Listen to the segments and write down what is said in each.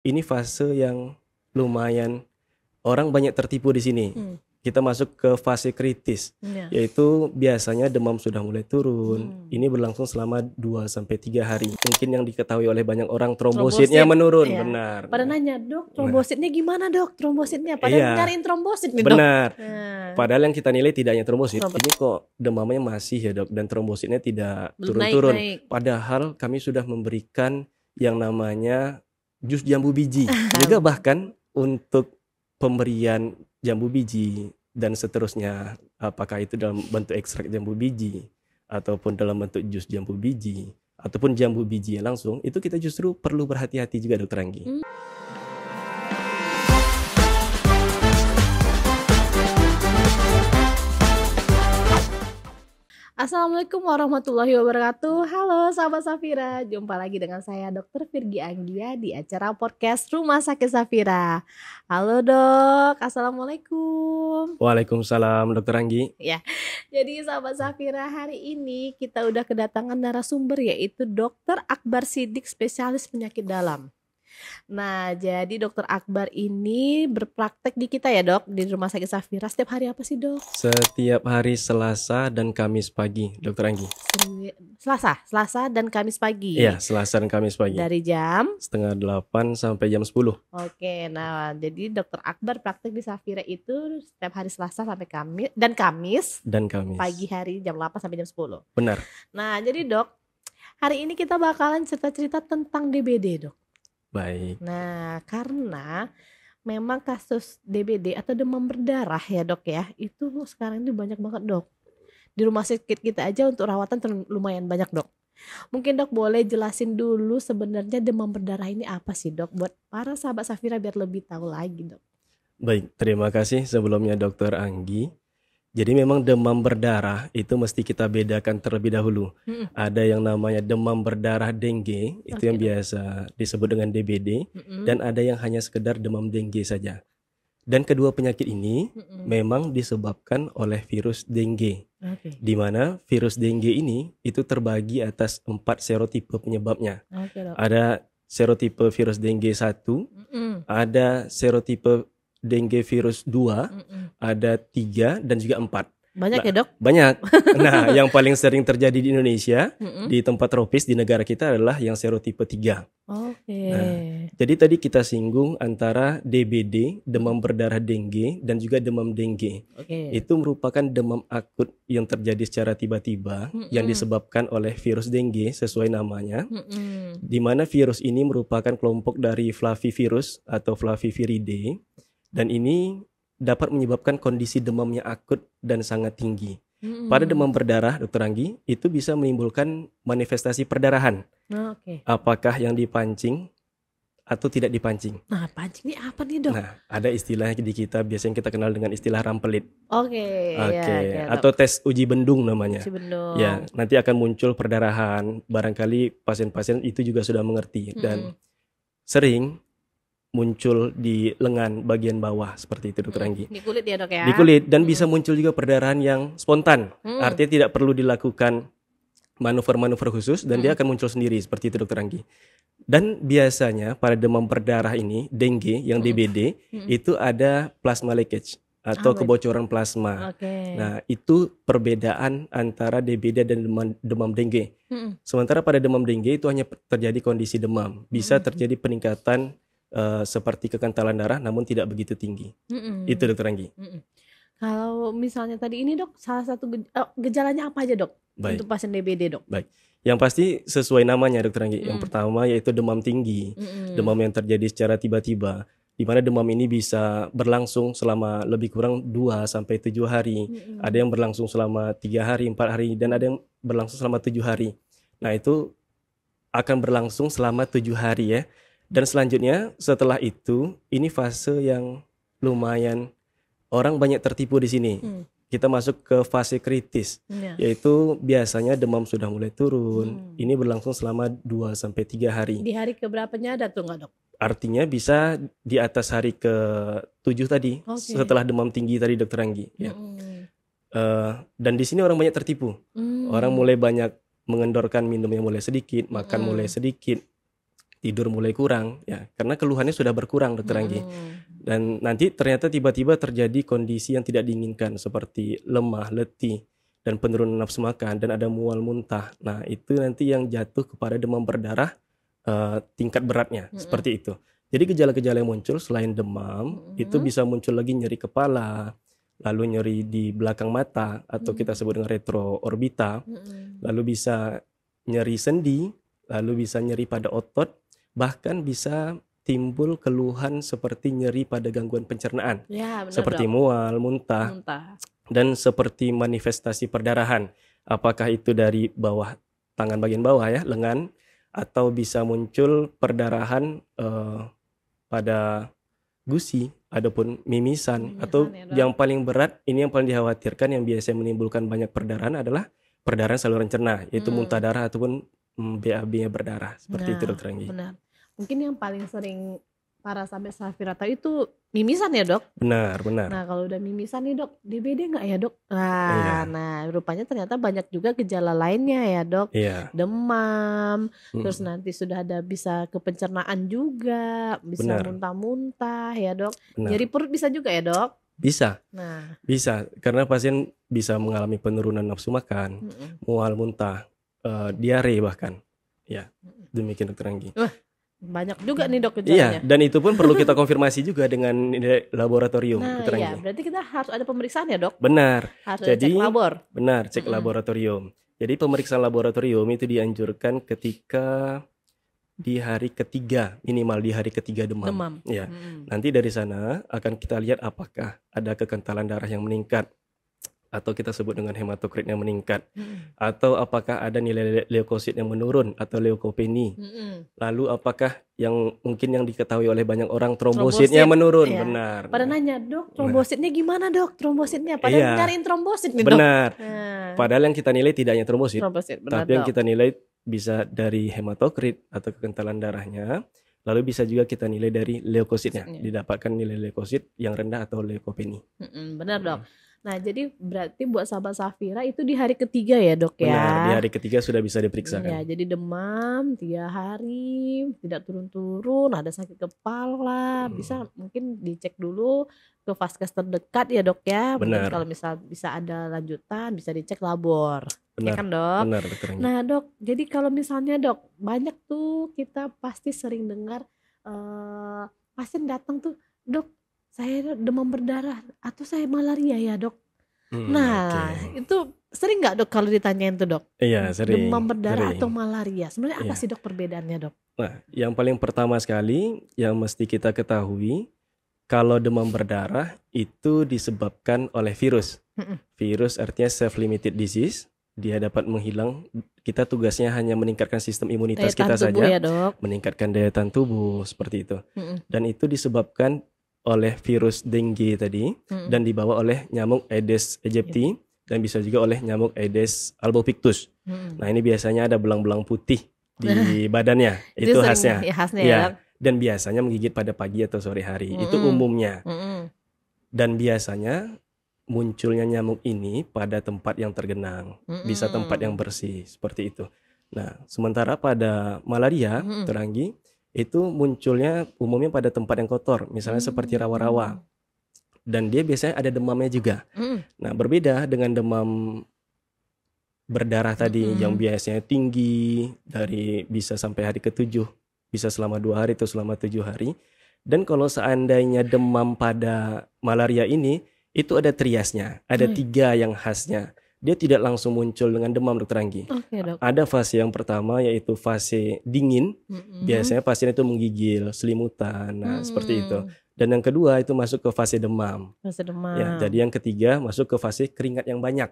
ini fase yang lumayan orang banyak tertipu di sini. Kita masuk ke fase kritis, yaitu biasanya demam sudah mulai turun. Ini berlangsung selama 2-3 hari. Mungkin yang diketahui oleh banyak orang trombositnya menurun, Iya. benar. Pada nanya, dok, trombositnya gimana dok? Trombositnya, padahal Iya. nyariin trombosit nih dok. Benar. Nah, Padahal yang kita nilai tidak hanya trombosit, Trombos- ini kok demamnya masih ya dok, dan trombositnya tidak belum turun-turun. naik. Padahal kami sudah memberikan yang namanya jus jambu biji, juga bahkan untuk pemberian jambu biji dan seterusnya, apakah itu dalam bentuk ekstrak jambu biji ataupun dalam bentuk jus jambu biji ataupun jambu biji langsung, itu kita justru perlu berhati-hati juga Dokter Anggi. Assalamualaikum warahmatullahi wabarakatuh. Halo sahabat Safira, jumpa lagi dengan saya Dr. Virgi Anggia di acara podcast Rumah Sakit Safira. Halo dok, assalamualaikum. Waalaikumsalam Dokter Anggi. Jadi sahabat Safira, hari ini kita udah kedatangan narasumber yaitu Dr. Akbar Siddiq, spesialis penyakit dalam. Nah, jadi Dr. Akbar ini berpraktek di kita ya dok, di Rumah Sakit Safira. Setiap hari apa sih dok? Setiap hari Selasa dan Kamis pagi Dokter Anggi. Selasa dan Kamis pagi. Iya, Selasa dan Kamis pagi. Dari jam 7:30 sampai jam 10. Oke, nah jadi Dr. Akbar praktek di Safira itu setiap hari Selasa sampai Kamis Dan Kamis. pagi hari jam 8 sampai jam 10. Benar. Nah, jadi dok, hari ini kita bakalan cerita-cerita tentang DBD dok. Baik. Nah, karena memang kasus DBD atau demam berdarah ya dok ya, itu sekarang ini banyak banget dok. Di rumah sakit kita aja untuk rawatan lumayan banyak dok. Mungkin dok boleh jelasin dulu sebenarnya demam berdarah ini apa sih dok, buat para sahabat Safira biar lebih tahu lagi dok. Baik, terima kasih sebelumnya Dokter Anggi. Jadi memang demam berdarah itu mesti kita bedakan terlebih dahulu. Ada yang namanya demam berdarah dengue, itu yang biasa disebut dengan DBD, dan ada yang hanya sekedar demam dengue saja. Dan kedua penyakit ini memang disebabkan oleh virus dengue. Di mana virus dengue ini itu terbagi atas 4 serotipe penyebabnya. Ada serotipe virus dengue 1, ada serotipe dengue virus 2, ada 3 dan juga 4. Banyak ya dok? Banyak. Nah, yang paling sering terjadi di Indonesia, di tempat tropis di negara kita adalah yang serotipe 3. Jadi tadi kita singgung antara DBD, demam berdarah dengue, dan juga demam dengue. Itu merupakan demam akut yang terjadi secara tiba-tiba yang disebabkan oleh virus dengue sesuai namanya. Di mana virus ini merupakan kelompok dari Flavivirus atau Flaviviridae. Dan ini dapat menyebabkan kondisi demamnya akut dan sangat tinggi. Pada demam berdarah, Dokter Anggi, itu bisa menimbulkan manifestasi perdarahan. Apakah yang dipancing atau tidak dipancing? Nah, pancing ini apa nih dok? Nah, ada istilahnya di kita, biasanya kita kenal dengan istilah rampelit. Ya, Atau tes uji bendung namanya. uji bendung. Ya, nanti akan muncul perdarahan. Barangkali pasien-pasien itu juga sudah mengerti. Dan sering muncul di lengan bagian bawah seperti itu Dokter Anggi. Di kulit ya dok ya? Di kulit, dan bisa muncul juga perdarahan yang spontan. Artinya tidak perlu dilakukan manuver-manuver khusus dan dia akan muncul sendiri seperti itu Dokter Anggi. Dan biasanya pada demam berdarah ini, dengue yang DBD, itu ada plasma leakage atau kebocoran plasma. Nah, itu perbedaan antara DBD dan demam dengue. Sementara pada demam dengue itu hanya terjadi kondisi demam. Bisa terjadi peningkatan seperti kekentalan darah namun tidak begitu tinggi. Itu Dokter Anggi. Kalau misalnya tadi ini dok, salah satu gejalanya apa aja dok? Baik. Untuk pasien DBD dok? Baik. Yang pasti sesuai namanya Dokter Anggi. Yang pertama yaitu demam tinggi. Demam yang terjadi secara tiba-tiba. Di mana demam ini bisa berlangsung selama lebih kurang 2-7 hari. Ada yang berlangsung selama 3 hari, 4 hari, dan ada yang berlangsung selama 7 hari. Nah, itu akan berlangsung selama 7 hari ya. Dan selanjutnya setelah itu, ini fase yang lumayan orang banyak tertipu di sini. Kita masuk ke fase kritis, yaitu biasanya demam sudah mulai turun. Ini berlangsung selama 2-3 hari. Di hari keberapanya ada tuh nggak dok? Artinya bisa di atas hari ke-7 tadi, setelah demam tinggi tadi Dokter Anggi. Ya. Dan di sini orang banyak tertipu. Orang mulai banyak mengendorkan minumnya mulai sedikit, makan mulai sedikit. tidur mulai kurang ya, karena keluhannya sudah berkurang Dokter Anggi. Dan nanti ternyata tiba-tiba terjadi kondisi yang tidak diinginkan seperti lemah, letih, dan penurunan nafsu makan, dan ada mual muntah. Nah itu nanti yang jatuh kepada demam berdarah tingkat beratnya, seperti itu. Jadi gejala-gejala yang muncul selain demam itu bisa muncul lagi nyeri kepala, lalu nyeri di belakang mata atau kita sebut dengan retroorbita, lalu bisa nyeri sendi, lalu bisa nyeri pada otot, bahkan bisa timbul keluhan seperti nyeri pada gangguan pencernaan, Ya, benar seperti dok. mual, muntah, dan seperti manifestasi perdarahan. Apakah itu dari bawah tangan bagian bawah ya, lengan, atau bisa muncul perdarahan pada gusi, adapun mimisan, atau ya, yang paling berat ini yang paling dikhawatirkan yang biasa menimbulkan banyak perdarahan adalah perdarahan saluran cerna, yaitu muntah darah ataupun BAB-nya berdarah, seperti itu Dokter Anggi. Benar. Mungkin yang paling sering para sahabat Safira tahu itu mimisan ya dok? Benar. Nah kalau udah mimisan nih dok, DBD nggak ya dok? Nah rupanya ternyata banyak juga gejala lainnya ya dok. Demam, terus nanti sudah ada bisa ke pencernaan juga, bisa muntah-muntah ya dok. Nyeri perut bisa juga ya dok? Bisa, bisa karena pasien bisa mengalami penurunan nafsu makan, mual muntah, diare bahkan, ya demikian Dokter Anggi. Banyak juga nih dok gejalanya. Iya, dan itu pun perlu kita konfirmasi juga dengan laboratorium. Nah iya, berarti kita harus ada pemeriksaan ya dok? Benar. Harus cek labor. Benar, cek laboratorium. Jadi pemeriksaan laboratorium itu dianjurkan ketika di hari ketiga, minimal di hari ketiga demam. Ya. Nanti dari sana akan kita lihat apakah ada kekentalan darah yang meningkat, atau kita sebut dengan hematokrit yang meningkat, atau apakah ada nilai leukosit yang menurun atau leukopeni, lalu apakah yang mungkin yang diketahui oleh banyak orang trombositnya menurun. Benar. Pada nanya dok, trombositnya gimana dok? Trombositnya padahal nyariin trombosit nih dok. Benar. Padahal yang kita nilai tidak hanya trombosit, tapi yang kita nilai bisa dari hematokrit atau kekentalan darahnya, lalu bisa juga kita nilai dari leukositnya, didapatkan nilai leukosit yang rendah atau leukopeni. Benar dok. Nah jadi berarti buat sahabat Safira itu di hari ketiga ya dok ya? Benar, di hari ketiga sudah bisa diperiksa kan? Ya, jadi demam 3 hari, tidak turun-turun, ada sakit kepala, bisa mungkin dicek dulu ke vaskes terdekat ya dok ya. Benar. Kalau misal bisa ada lanjutan bisa dicek labor. Benar, ya kan dok? Benar Dokter Anggi. Nah dok, jadi kalau misalnya dok, banyak tuh kita pasti sering dengar pasien datang tuh, dok saya demam berdarah atau saya malaria ya dok. Itu sering nggak dok kalau ditanyain tuh dok? Iya sering. Demam berdarah atau malaria, sebenarnya apa sih dok perbedaannya dok? Nah yang paling pertama sekali yang mesti kita ketahui, kalau demam berdarah itu disebabkan oleh virus. Virus artinya self-limited disease, dia dapat menghilang. Kita tugasnya hanya meningkatkan sistem imunitas kita saja, ya, meningkatkan daya tahan tubuh seperti itu. Dan itu disebabkan oleh virus dengue tadi, dan dibawa oleh nyamuk Aedes aegypti, dan bisa juga oleh nyamuk Aedes albopictus. Nah ini biasanya ada belang-belang putih di badannya, itu khasnya. Ya. Dan biasanya menggigit pada pagi atau sore hari, itu umumnya. Dan biasanya munculnya nyamuk ini pada tempat yang tergenang, bisa tempat yang bersih, seperti itu. Nah sementara pada malaria, Dokter Anggi, itu munculnya umumnya pada tempat yang kotor, misalnya seperti rawa-rawa, dan dia biasanya ada demamnya juga. Nah berbeda dengan demam berdarah tadi yang biasanya tinggi, dari bisa sampai hari ke-7, bisa selama 2 hari atau selama 7 hari. Dan kalau seandainya demam pada malaria ini, itu ada triasnya, ada 3 yang khasnya. Dia tidak langsung muncul dengan demam Dokter Anggi. Ada fase yang pertama yaitu fase dingin. Biasanya pasien itu menggigil, selimutan, seperti itu. Dan yang kedua itu masuk ke fase demam. Ya, jadi yang ketiga masuk ke fase keringat yang banyak.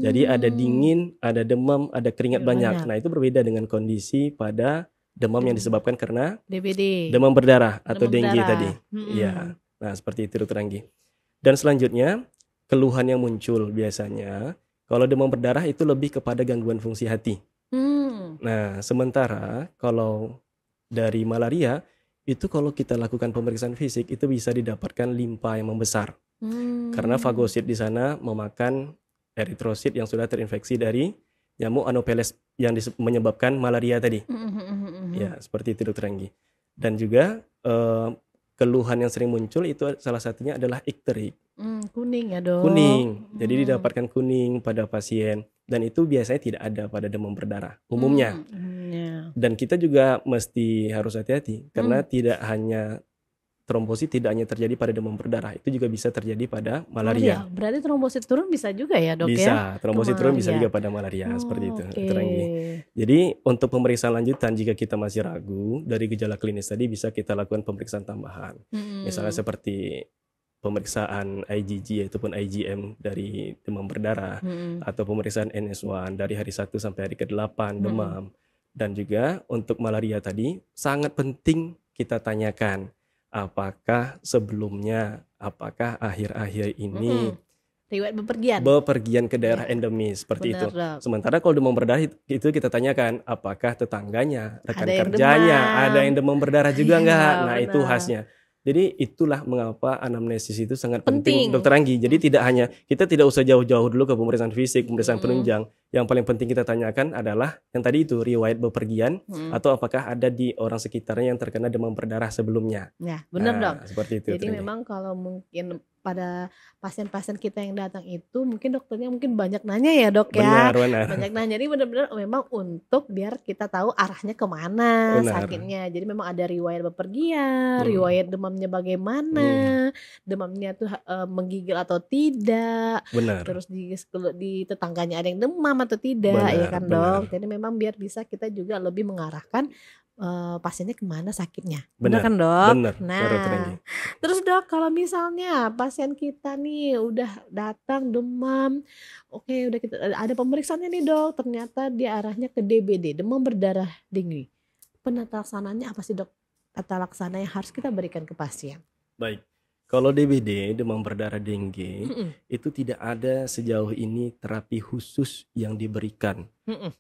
Jadi ada dingin, ada demam, ada keringat banyak. Nah itu berbeda dengan kondisi pada demam yang disebabkan karena DBD, demam berdarah atau dengue tadi. Ya, nah seperti itu Dokter Anggi. Dan selanjutnya keluhan yang muncul biasanya, kalau demam berdarah itu lebih kepada gangguan fungsi hati. Nah, sementara kalau dari malaria, itu kalau kita lakukan pemeriksaan fisik, itu bisa didapatkan limpa yang membesar. Karena fagosit di sana memakan eritrosit yang sudah terinfeksi dari nyamuk Anopheles yang menyebabkan malaria tadi. Ya, seperti itu Dokter Anggi. Dan juga keluhan yang sering muncul itu salah satunya adalah ikterik. Kuning ya dok. Kuning, jadi didapatkan kuning pada pasien dan itu biasanya tidak ada pada demam berdarah umumnya. Dan kita juga mesti harus hati-hati karena tidak hanya trombosit tidak hanya terjadi pada demam berdarah, itu juga bisa terjadi pada malaria. Berarti trombosit turun bisa juga ya dok bisa, ya? Trombosit turun bisa juga pada malaria, seperti itu. Jadi untuk pemeriksaan lanjutan jika kita masih ragu dari gejala klinis tadi bisa kita lakukan pemeriksaan tambahan. Misalnya seperti pemeriksaan IgG ataupun IgM dari demam berdarah atau pemeriksaan NS1 dari hari 1 sampai hari ke-8 demam. Dan juga untuk malaria tadi sangat penting kita tanyakan apakah sebelumnya, apakah akhir-akhir ini riwayat bepergian ke daerah endemis seperti itu. Sementara kalau demam berdarah itu kita tanyakan apakah tetangganya, rekan kerjanya ada yang demam berdarah juga enggak. Nah, itu khasnya. Jadi itulah mengapa anamnesis itu sangat penting Dokter Anggi. Jadi kita tidak usah jauh-jauh dulu ke pemeriksaan fisik, pemeriksaan penunjang. Yang paling penting kita tanyakan adalah yang tadi itu riwayat bepergian atau apakah ada di orang sekitarnya yang terkena demam berdarah sebelumnya. Ya, benar dok. Seperti itu. Jadi memang kalau mungkin pada pasien-pasien kita yang datang itu mungkin dokternya mungkin banyak nanya ya dok ya. Benar. Banyak nanya. Jadi benar-benar memang untuk biar kita tahu arahnya kemana sakitnya. Jadi memang ada riwayat bepergian, riwayat demamnya bagaimana, demamnya tuh menggigil atau tidak. Benar. Terus di tetangganya ada yang demam atau tidak, ya kan dok. Jadi memang biar bisa kita juga lebih mengarahkan pasiennya kemana sakitnya. Benar kan dok? Benar. Nah, terus dok kalau misalnya pasien kita nih udah datang demam, oke udah kita ada pemeriksaannya nih dok, ternyata dia arahnya ke DBD, demam berdarah dengue. Penata laksananya apa sih dok? Tata laksana yang harus kita berikan ke pasien. Baik. Kalau DBD, demam berdarah dengue, itu tidak ada sejauh ini terapi khusus yang diberikan.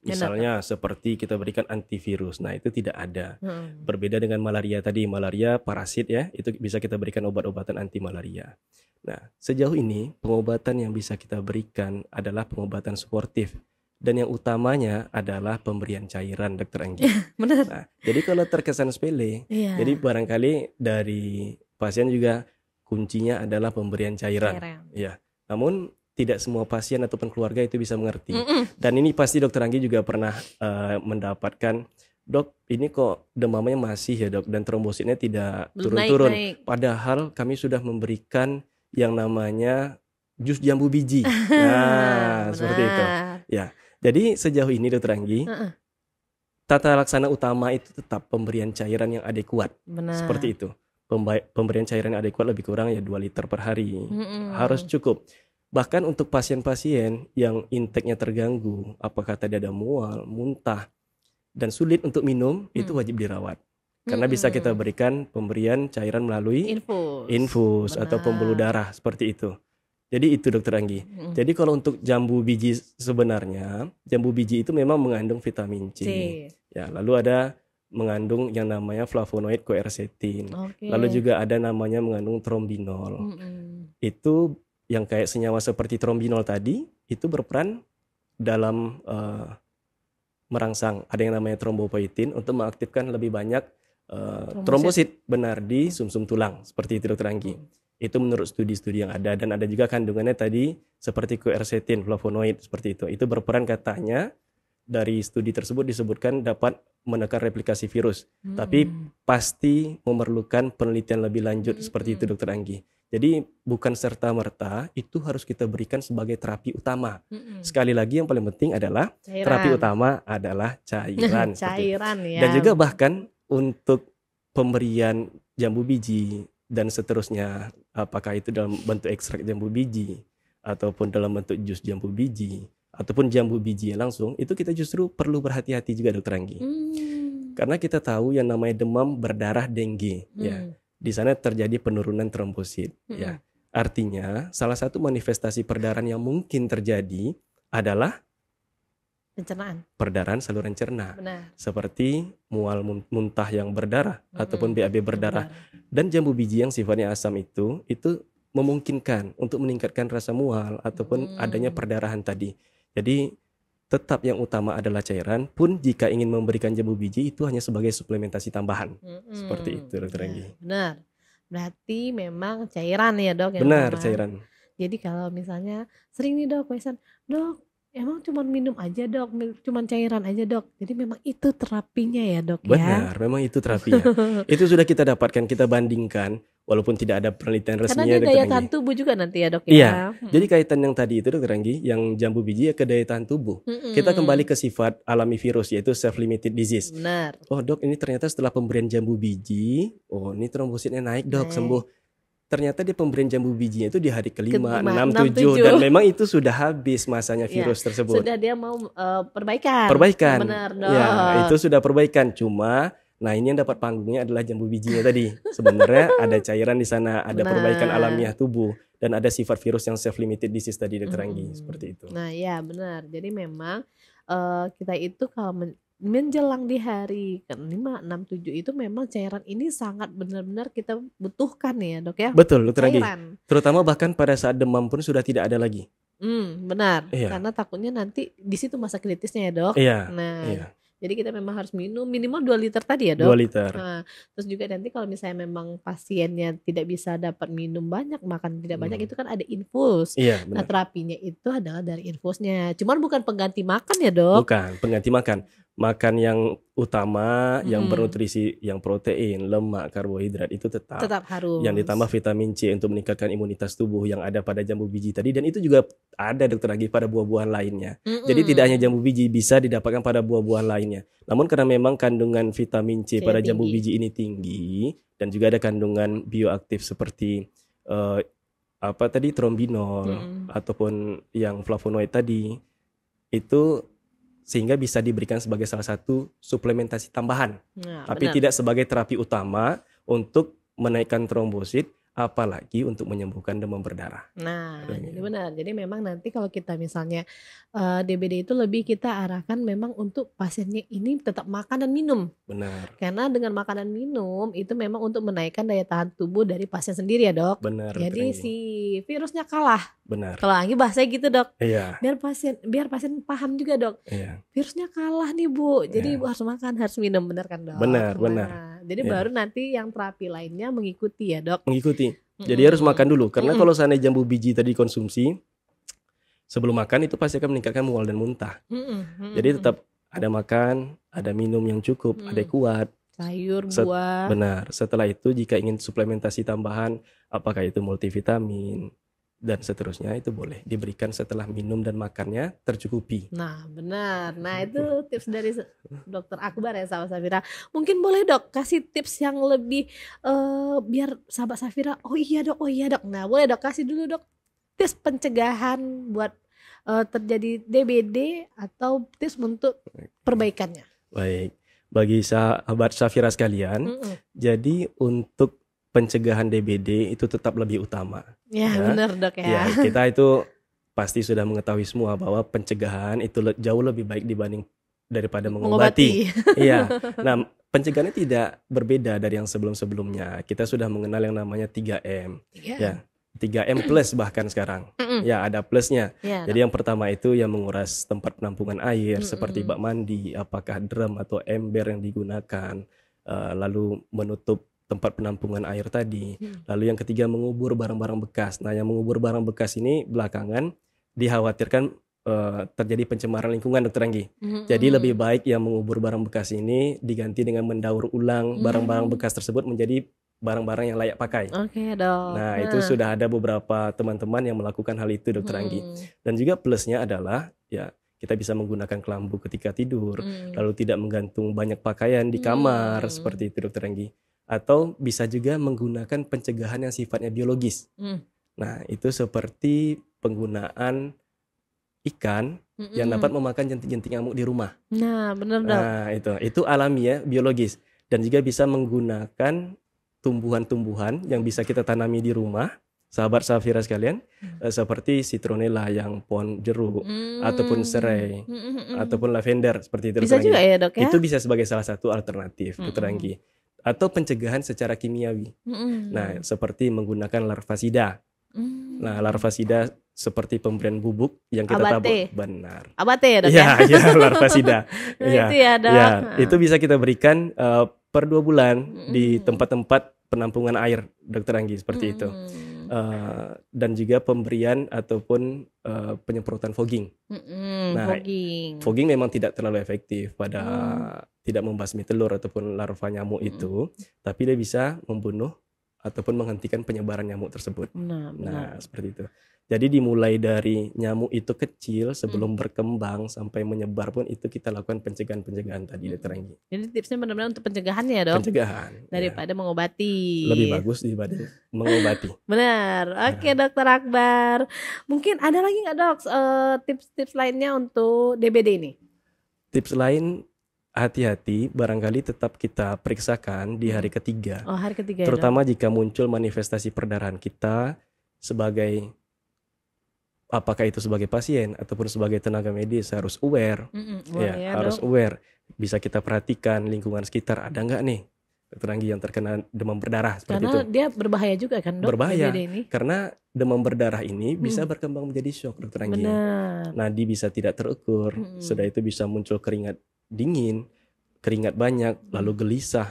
Misalnya seperti kita berikan antivirus, nah itu tidak ada. Berbeda dengan malaria tadi, malaria parasit ya, itu bisa kita berikan obat-obatan anti malaria. Nah, sejauh ini pengobatan yang bisa kita berikan adalah pengobatan suportif. Dan yang utamanya adalah pemberian cairan Dokter Anggi. Benar. Nah, jadi kalau terkesan sepele, jadi barangkali dari pasien juga kuncinya adalah pemberian cairan. Ya. Namun tidak semua pasien ataupun keluarga itu bisa mengerti. Dan ini pasti Dokter Anggi juga pernah mendapatkan, dok ini kok demamnya masih ya dok dan trombositnya tidak turun-turun. Padahal kami sudah memberikan yang namanya jus jambu biji. Nah, seperti itu. Ya. Jadi sejauh ini Dokter Anggi, tata laksana utama itu tetap pemberian cairan yang adekuat. Seperti itu. Pemberian cairan yang adekuat lebih kurang ya 2 liter per hari. Harus cukup. Bahkan untuk pasien-pasien yang intake-nya terganggu, apakah tadi ada mual, muntah, dan sulit untuk minum, itu wajib dirawat. Karena bisa kita berikan pemberian cairan melalui infus atau pembuluh darah, seperti itu. Jadi itu Dokter Anggi. Jadi kalau untuk jambu biji sebenarnya, jambu biji itu memang mengandung vitamin C. Ya, lalu ada mengandung yang namanya flavonoid quercetin. Lalu juga ada namanya mengandung trombinol. Itu yang kayak senyawa seperti trombinol tadi itu berperan dalam merangsang ada yang namanya trombopoietin untuk mengaktifkan lebih banyak trombosit benar di sumsum tulang seperti itu Dokter Anggi. Itu menurut studi-studi yang ada dan ada juga kandungannya tadi seperti quercetin, flavonoid seperti itu. Itu berperan katanya dari studi tersebut disebutkan dapat menekan replikasi virus. Tapi pasti memerlukan penelitian lebih lanjut seperti itu Dokter Anggi. Jadi bukan serta-merta itu harus kita berikan sebagai terapi utama. Sekali lagi yang paling penting adalah terapi utama adalah cairan. Ya. Dan juga bahkan untuk pemberian jambu biji dan seterusnya, apakah itu dalam bentuk ekstrak jambu biji ataupun dalam bentuk jus jambu biji ataupun jambu biji langsung, itu kita justru perlu berhati-hati juga Dokter Anggi. Karena kita tahu yang namanya demam berdarah dengue, ya. Di sana terjadi penurunan trombosit, ya. Artinya salah satu manifestasi perdarahan yang mungkin terjadi adalah pencernaan. Perdarahan saluran cerna. Seperti mual muntah yang berdarah ataupun BAB berdarah. Dan jambu biji yang sifatnya asam itu memungkinkan untuk meningkatkan rasa mual ataupun adanya perdarahan tadi. Jadi tetap yang utama adalah cairan. Pun jika ingin memberikan jambu biji itu hanya sebagai suplementasi tambahan. Seperti itu Dokter Anggi. Benar. Berarti memang cairan ya dok yang Benar, utama. cairan. Jadi kalau misalnya sering nih dok question, dok emang cuma minum aja dok, cuma cairan aja dok. Jadi memang itu terapinya ya dok ya. Benar, memang itu terapinya. Itu sudah kita dapatkan, kita bandingkan. Walaupun tidak ada penelitian resminya. Karena dia daya tahan tubuh juga nanti ya dok ya. Iya, jadi kaitan yang tadi itu Dokter Anggi, yang jambu biji ya ke daya tahan tubuh. Kita kembali ke sifat alami virus yaitu self-limited disease. Benar. Oh dok, ini ternyata setelah pemberian jambu biji, oh ini trombositnya naik dok, sembuh. Ternyata dia pemberian jambu bijinya itu di hari kelima, 6, 7 dan memang itu sudah habis masanya virus tersebut. Sudah dia mau perbaikan. Benar dok. Ya, itu sudah perbaikan. Cuma nah ini yang dapat panggungnya adalah jambu bijinya tadi. Sebenarnya ada cairan di sana, ada perbaikan alamiah tubuh dan ada sifat virus yang self-limited disease tadi Dokter Anggi, seperti itu. Nah ya benar. Jadi memang kita itu kalau menjelang di hari ke-5, 6, 7 itu memang cairan ini sangat benar-benar kita butuhkan ya dok ya. Betul Dokter Anggi. Terutama bahkan pada saat demam pun sudah tidak ada lagi. Benar. Karena takutnya nanti di situ masa kritisnya ya dok. Nah. Jadi kita memang harus minum minimal 2 liter tadi ya dok. 2 liter. Nah, terus juga nanti kalau misalnya memang pasiennya tidak bisa dapat minum banyak, makan tidak banyak, itu kan ada infus. Nah terapinya itu adalah dari infusnya. Cuman bukan pengganti makan ya dok. Bukan pengganti makan. Makan yang utama, yang bernutrisi, yang protein, lemak, karbohidrat itu tetap harus. Yang ditambah vitamin C untuk meningkatkan imunitas tubuh yang ada pada jambu biji tadi. Dan itu juga ada Dokter Anggi pada buah-buahan lainnya. Jadi tidak hanya jambu biji, bisa didapatkan pada buah-buahan lainnya. Namun karena memang kandungan vitamin C pada jambu biji ini tinggi dan juga ada kandungan bioaktif seperti trombinol ataupun yang flavonoid tadi, itu sehingga bisa diberikan sebagai salah satu suplementasi tambahan. Tapi tidak sebagai terapi utama untuk menaikkan trombosit, apalagi untuk menyembuhkan demam berdarah. Nah, jadi benar. Jadi memang nanti kalau kita misalnya DBD itu lebih kita arahkan memang untuk pasiennya ini tetap makan dan minum. Benar. Karena dengan makan dan minum itu memang untuk menaikkan daya tahan tubuh dari pasien sendiri ya dok. Benar. Jadi si virusnya kalah. Benar. Kalau Anggi bahasanya gitu dok. Iya. Biar pasien paham juga dok. Iya. Virusnya kalah nih bu. Jadi harus makan, harus minum, benar kan dok? Benar. Jadi baru nanti yang terapi lainnya mengikuti ya dok. Mengikuti. Jadi harus makan dulu. Karena kalau seandainya jambu biji tadi konsumsi, sebelum makan itu pasti akan meningkatkan mual dan muntah. Jadi tetap ada makan, ada minum yang cukup, ada kuat. Sayur, buah. Benar. Setelah itu jika ingin suplementasi tambahan, apakah itu multivitamin dan seterusnya, itu boleh diberikan setelah minum dan makannya tercukupi. Nah benar. Nah itu tips dari Dokter Akbar ya sahabat Safira. Mungkin boleh dok kasih tips yang lebih biar sahabat Safira oh iya dok. Nah boleh dok kasih dulu dok tips pencegahan buat terjadi DBD atau tips untuk perbaikannya. Baik, bagi sahabat Safira sekalian, jadi untuk pencegahan DBD itu tetap lebih utama. Ya benar dok ya. Kita itu pasti sudah mengetahui semua bahwa pencegahan itu jauh lebih baik daripada mengobati. Iya. Nah, pencegahannya tidak berbeda dari yang sebelum-sebelumnya. Kita sudah mengenal yang namanya 3M. Ya, 3M plus bahkan sekarang. Ya, ada plusnya. Jadi yang pertama itu yang menguras tempat penampungan air seperti bak mandi, apakah drum atau ember yang digunakan, lalu menutup tempat penampungan air tadi. Lalu yang ketiga mengubur barang-barang bekas. Nah, yang mengubur barang bekas ini belakangan dikhawatirkan terjadi pencemaran lingkungan Dokter Anggi. Jadi lebih baik yang mengubur barang bekas ini diganti dengan mendaur ulang barang-barang bekas tersebut menjadi barang-barang yang layak pakai. Oke dok. Nah itu sudah ada beberapa teman-teman yang melakukan hal itu Dokter Anggi. Dan juga plusnya adalah ya kita bisa menggunakan kelambu ketika tidur, lalu tidak menggantung banyak pakaian di kamar seperti itu Dokter Anggi. Atau bisa juga menggunakan pencegahan yang sifatnya biologis. Nah itu seperti penggunaan ikan yang dapat memakan jentik-jentik nyamuk di rumah. Nah benar dok. Nah itu alami ya, biologis. Dan juga bisa menggunakan tumbuhan-tumbuhan yang bisa kita tanami di rumah, sahabat Safira sekalian, seperti citronella yang pohon jeruk, ataupun serai, ataupun lavender seperti itu. Bisa juga ya dok ya. Itu bisa sebagai salah satu alternatif Dokter Anggi. Atau pencegahan secara kimiawi. Nah, seperti menggunakan larvasida. Nah, larvasida seperti pemberian bubuk yang kita tabur. Benar. Abate ya dok ya? Iya, larvasida. Itu ya dok. Ya, itu bisa kita berikan per 2 bulan di tempat-tempat penampungan air, Dokter Anggi, seperti itu. Dan juga pemberian ataupun penyemprotan fogging. Nah, fogging memang tidak terlalu efektif pada tidak membasmi telur ataupun larva nyamuk itu, tapi dia bisa membunuh ataupun menghentikan penyebaran nyamuk tersebut. Nah, seperti itu. Jadi dimulai dari nyamuk itu kecil sebelum berkembang sampai menyebar pun itu kita lakukan pencegahan tadi, Dokter Anggi. Jadi tipsnya benar-benar untuk pencegahan ya dok? Pencegahan. Daripada mengobati. Lebih bagus daripada mengobati. Benar. Oke, Dokter Akbar. Mungkin ada lagi nggak dok tips-tips lainnya untuk DBD ini? Tips lain, hati-hati, barangkali tetap kita periksakan di hari ketiga. Oh, hari ketiga. Terutama jika muncul manifestasi perdarahan, kita sebagai apakah itu sebagai pasien ataupun sebagai tenaga medis harus aware, harus aware. Bisa kita perhatikan lingkungan sekitar, ada nggak nih Dokter Anggi yang terkena demam berdarah seperti karena itu. Karena dia berbahaya juga kan dok? Berbahaya, karena demam berdarah ini bisa berkembang menjadi shock, Dokter Anggi. Nadi bisa tidak terukur, sudah itu bisa muncul keringat dingin, keringat banyak, lalu gelisah,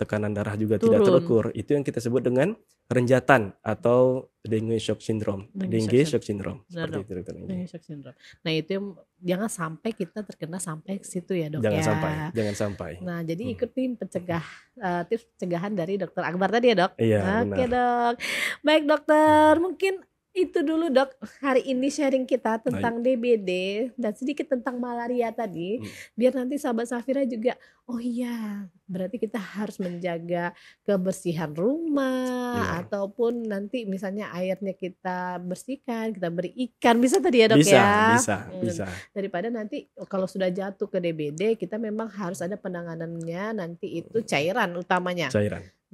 tekanan darah juga tidak terukur. Itu yang kita sebut dengan renjatan atau dengue shock syndrome. Dengue shock syndrome. Seperti itu, Dokter Anggi. Dengue shock syndrome. Nah, itu jangan sampai kita terkena sampai ke situ ya, Dok. Jangan sampai. Nah, jadi ikutin tips pencegahan dari Dokter Akbar tadi ya, Dok. Iya, Oke, Dok. Baik, Dokter, mungkin itu dulu dok hari ini sharing kita tentang DBD dan sedikit tentang malaria tadi, biar nanti sahabat Safira juga oh iya berarti kita harus menjaga kebersihan rumah ataupun nanti misalnya airnya kita bersihkan, kita beri ikan, bisa tadi ya dok bisa daripada nanti kalau sudah jatuh ke DBD kita memang harus ada penanganannya, nanti itu cairan utamanya.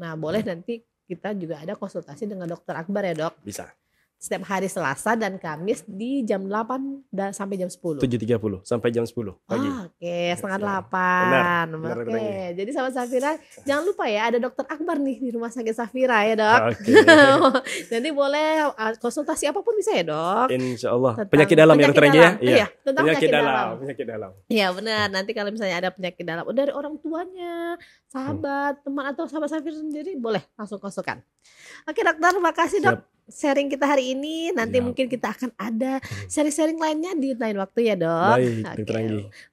Nah boleh nanti kita juga ada konsultasi dengan Dokter Akbar ya dok. Bisa. Setiap hari Selasa dan Kamis di jam 8 sampai jam 10. 7.30 sampai jam 10 pagi. Oke, setengah 8. Oke, jadi sahabat Safira jangan lupa ya ada Dokter Akbar nih di Rumah Sakit Safira ya dok. Jadi boleh konsultasi apapun bisa ya dok. Insya Allah. Penyakit dalam ya Dokter Anggi ya? Iya, tentang penyakit dalam. Iya benar, nanti kalau misalnya ada penyakit dalam dari orang tuanya, sahabat, teman atau sahabat Safira sendiri boleh langsung konsulkan. Oke dokter, makasih dok. Sharing kita hari ini, nanti mungkin kita akan ada sharing-sharing lainnya di lain waktu ya dok.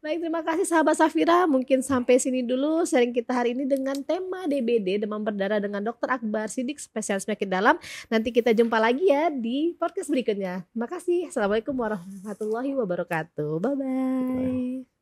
Baik, terima kasih sahabat Safira. Mungkin sampai sini dulu sharing kita hari ini dengan tema DBD, demam berdarah dengan Dokter Akbar Siddiq, spesialis penyakit dalam. Nanti kita jumpa lagi ya di podcast berikutnya. Terima kasih. Assalamualaikum warahmatullahi wabarakatuh. Bye-bye.